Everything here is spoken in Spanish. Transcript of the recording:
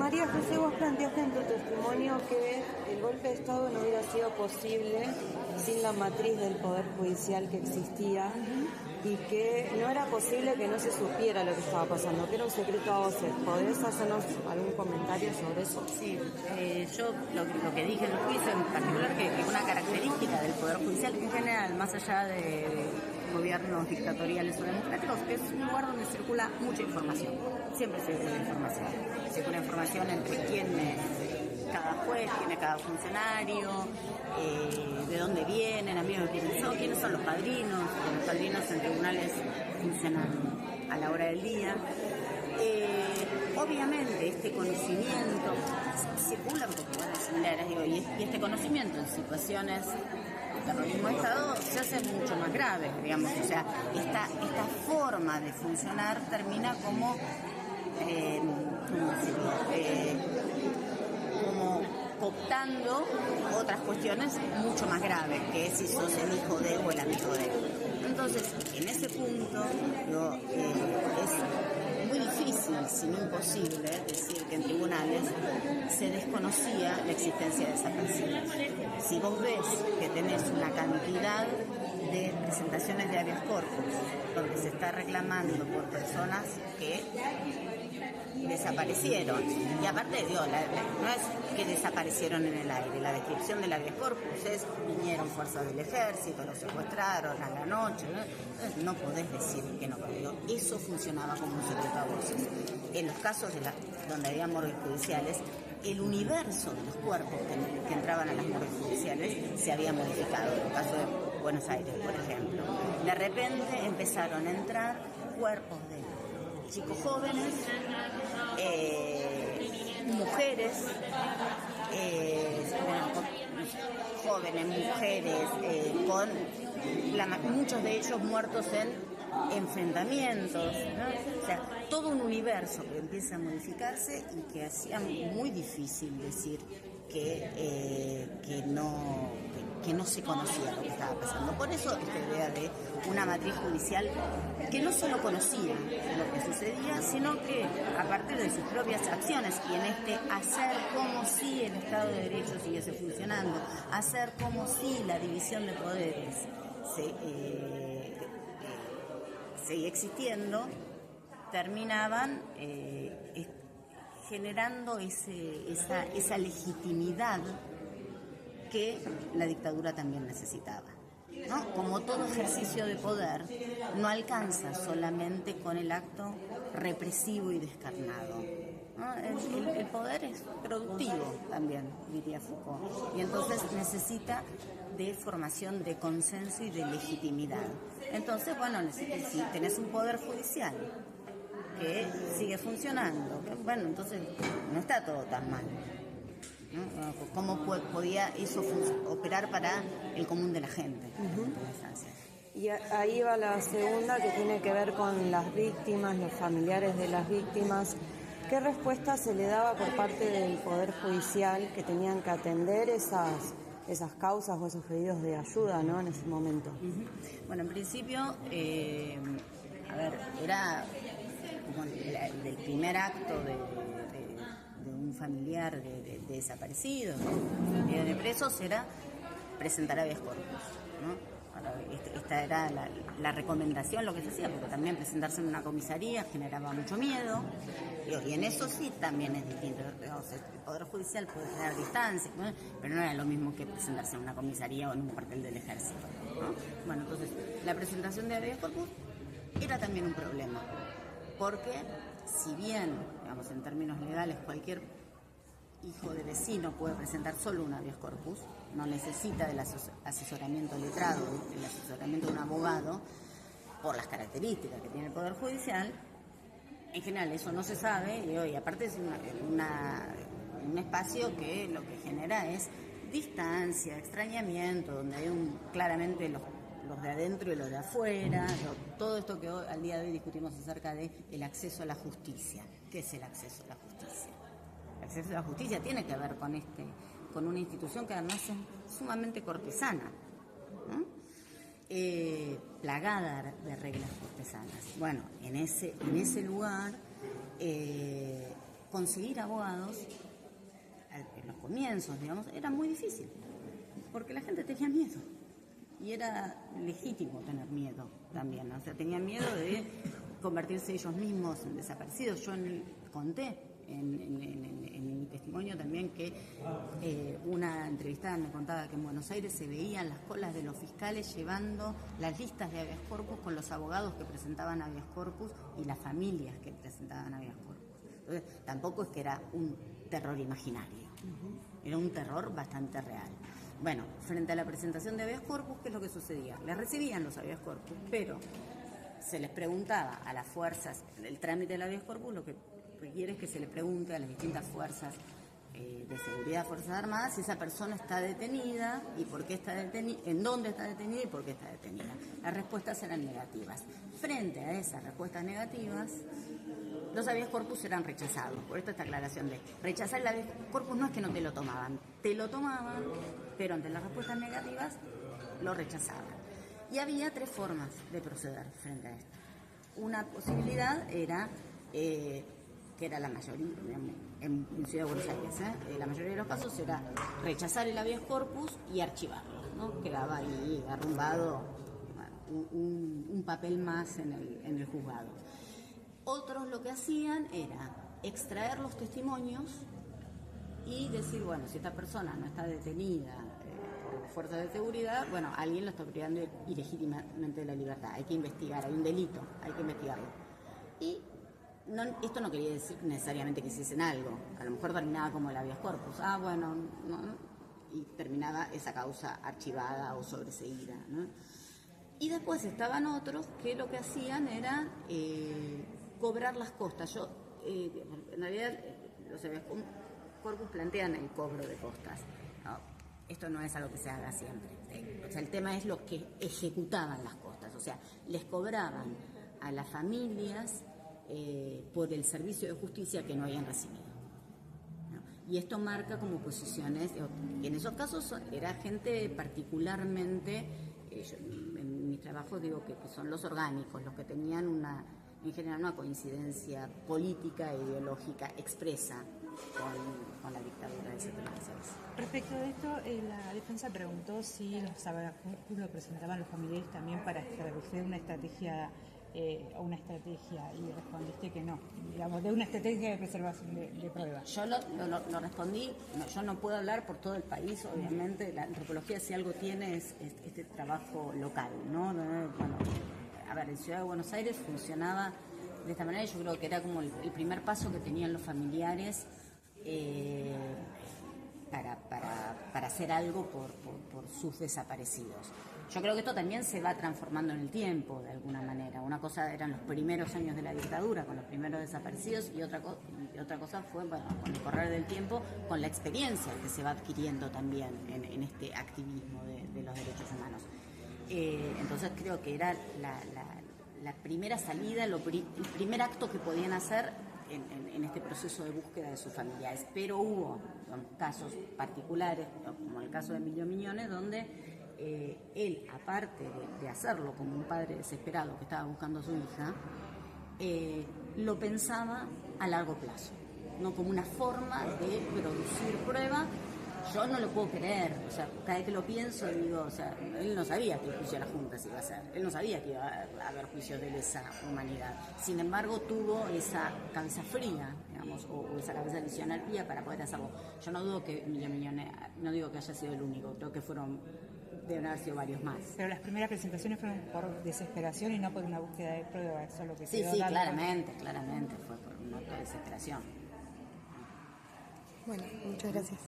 María José, vos planteaste en tu testimonio que el golpe de Estado no hubiera sido posible sin la matriz del Poder Judicial que existía y que no era posible que no se supiera lo que estaba pasando, que era un secreto a voces. ¿Podés hacernos algún comentario sobre eso? Sí, yo lo que dije en el juicio en particular, que una característica del Poder Judicial en general, más allá de gobiernos dictatoriales o democráticos, que es un lugar donde circula mucha información. Siempre circula información. Circula información entre cada juez, quién es cada funcionario, de dónde vienen, amigos quiénes son los padrinos. Los padrinos en tribunales funcionan a la hora del día. Obviamente este conocimiento circula en populares similares, y este conocimiento en situaciones de terrorismo de Estado se hace mucho más grave, digamos. O sea, esta forma de funcionar termina como cooptando otras cuestiones mucho más graves, que es si sos el hijo de o el amigo de. Entonces, en ese punto, es muy difícil, si no imposible, decir que en tribunales se desconocía la existencia de desaparecidos. Si vos ves que tenés una cantidad de presentaciones de habeas corpus donde se está reclamando por personas que desaparecieron, y aparte no es que desaparecieron en el aire, la descripción del habeas corpus es: vinieron fuerzas del ejército, los secuestraron a la noche, no podés decir que no ocurrió. Eso funcionaba como un secreto a voces. En los casos donde había morgues judiciales, el universo de los cuerpos que entraban a las morgues judiciales se había modificado. En el caso de Buenos Aires, por ejemplo, de repente empezaron a entrar cuerpos de chicos jóvenes, mujeres, jóvenes, mujeres, con muchos de ellos muertos en enfrentamientos, ¿no? O sea, todo un universo que empieza a modificarse y que hacía muy difícil decir que no se conocía lo que estaba pasando. Por eso esta idea de una matriz judicial que no solo conocía lo que sucedía, sino que a partir de sus propias acciones, y en hacer como si el Estado de Derecho siguiese funcionando, hacer como si la división de poderes seguía existiendo, terminaban generando esa legitimidad que la dictadura también necesitaba, ¿no? Como todo ejercicio de poder, no alcanza solamente con el acto represivo y descarnado, ¿no? El poder es productivo también, diría Foucault, y entonces necesita de formación de consenso y de legitimidad. Entonces, bueno, si tenés un poder judicial que sigue funcionando, bueno, entonces no está todo tan mal, ¿no? ¿Cómo podía eso operar para el común de la gente? Y ahí va la segunda, que tiene que ver con las víctimas, los familiares de las víctimas. ¿Qué respuesta se le daba por parte del Poder Judicial que tenían que atender esas causas o esos pedidos de ayuda, ¿no?, en ese momento? Bueno, en principio, era como el primer acto de un familiar de desaparecidos, de presos, era presentar habeas corpus, ¿no? Esta era la recomendación, lo que se hacía, porque también presentarse en una comisaría generaba mucho miedo, y en eso sí también es distinto. O sea, el Poder Judicial puede generar distancia, ¿no? Pero no era lo mismo que presentarse en una comisaría o en un cuartel del ejército, ¿no? Bueno, entonces la presentación de habeas corpus era también un problema, porque si bien, digamos, en términos legales cualquier hijo de vecino puede presentar solo un habeas corpus, no necesita del asesoramiento letrado, el asesoramiento de un abogado, por las características que tiene el Poder Judicial. En general eso no se sabe, y aparte es un espacio que lo que genera es distancia, extrañamiento, donde hay claramente los de adentro y los de afuera, todo esto que hoy, al día de hoy, discutimos acerca de el acceso a la justicia. ¿Qué es el acceso a la justicia? El acceso a la justicia tiene que ver con una institución que además es sumamente cortesana, ¿no? Plagada de reglas cortesanas. Bueno, en ese lugar conseguir abogados en los comienzos, digamos, era muy difícil, porque la gente tenía miedo. Y era legítimo tener miedo también, ¿no? O sea, tenían miedo de convertirse ellos mismos en desaparecidos. Yo conté en mi testimonio también que una entrevistada me contaba que en Buenos Aires se veían las colas de los fiscales llevando las listas de habeas corpus con los abogados que presentaban habeas corpus y las familias que presentaban habeas corpus. Entonces, tampoco es que era un terror imaginario, era un terror bastante real. Bueno, frente a la presentación de habeas corpus, ¿qué es lo que sucedía? Les recibían los habeas corpus, pero se les preguntaba a las fuerzas, el trámite del habeas corpus lo que requiere es que se le pregunte a las distintas fuerzas de seguridad, Fuerzas Armadas, si esa persona está detenida y por qué está detenida, en dónde está detenida y por qué está detenida. Las respuestas eran negativas. Frente a esas respuestas negativas, los habeas corpus eran rechazados. Por esto esta aclaración de rechazar el habeas corpus no es que no te lo tomaban, pero ante las respuestas negativas lo rechazaban. Y había tres formas de proceder frente a esto. Una posibilidad era, que era la mayoría, en Ciudad de Buenos Aires, la mayoría de los casos era rechazar el habeas corpus y archivarlo, ¿no? Quedaba ahí arrumbado un papel más en el juzgado. Otros lo que hacían era extraer los testimonios y decir, bueno, si esta persona no está detenida por fuerzas de seguridad, bueno, alguien lo está privando ilegítimamente de la libertad. Hay que investigar, hay un delito, hay que investigarlo. Y esto no quería decir necesariamente que hiciesen algo. A lo mejor terminaba como el habeas corpus. Bueno, no, y terminaba esa causa archivada o sobreseída, ¿no? Y después estaban otros que lo que hacían era cobrar las costas. En realidad, los habeas corpus plantean el cobro de costas, ¿no? Esto no es algo que se haga siempre. O sea, el tema es los que ejecutaban las costas. O sea, les cobraban a las familias por el servicio de justicia que no habían recibido, ¿no? Y esto marca como posiciones, en esos casos era gente particularmente, en mis trabajos digo que son los orgánicos, los que tenían en general una coincidencia política e ideológica expresa con la dictadura del 76. Respecto de esto, la defensa preguntó si los habeas corpus lo presentaban los familiares también para establecer una estrategia y respondiste que no, digamos, de una estrategia de preservación de pruebas. Yo lo respondí, yo no puedo hablar por todo el país, obviamente. La antropología, si algo tiene, es este trabajo local, ¿no? Bueno, a ver, en Ciudad de Buenos Aires funcionaba de esta manera. Yo creo que era como el primer paso que tenían los familiares para hacer algo por sus desaparecidos. Yo creo que esto también se va transformando en el tiempo, de alguna manera. Una cosa eran los primeros años de la dictadura, con los primeros desaparecidos, y otra cosa fue, bueno, con el correr del tiempo, con la experiencia que se va adquiriendo también en este activismo de los derechos humanos. Entonces creo que era la primera salida, el primer acto que podían hacer en este proceso de búsqueda de sus familiares. Pero hubo casos particulares, como el caso de Emilio Miñones, donde él, aparte de hacerlo como un padre desesperado que estaba buscando a su hija, lo pensaba a largo plazo, no como una forma de producir prueba. Yo no lo puedo creer, o sea, cada vez que lo pienso digo, o sea, él no sabía que el juicio de la Junta se iba a hacer, él no sabía que iba a haber juicios de lesa humanidad. Sin embargo, tuvo esa cabeza fría, digamos, o esa cabeza visionaria para poder hacerlo. Yo no dudo que Emilio Miñones, no digo que haya sido el único, creo que deben haber sido varios más. Pero las primeras presentaciones fueron por desesperación y no por una búsqueda de prueba, eso es lo que sí, claramente fue por una desesperación. Bueno, muchas gracias.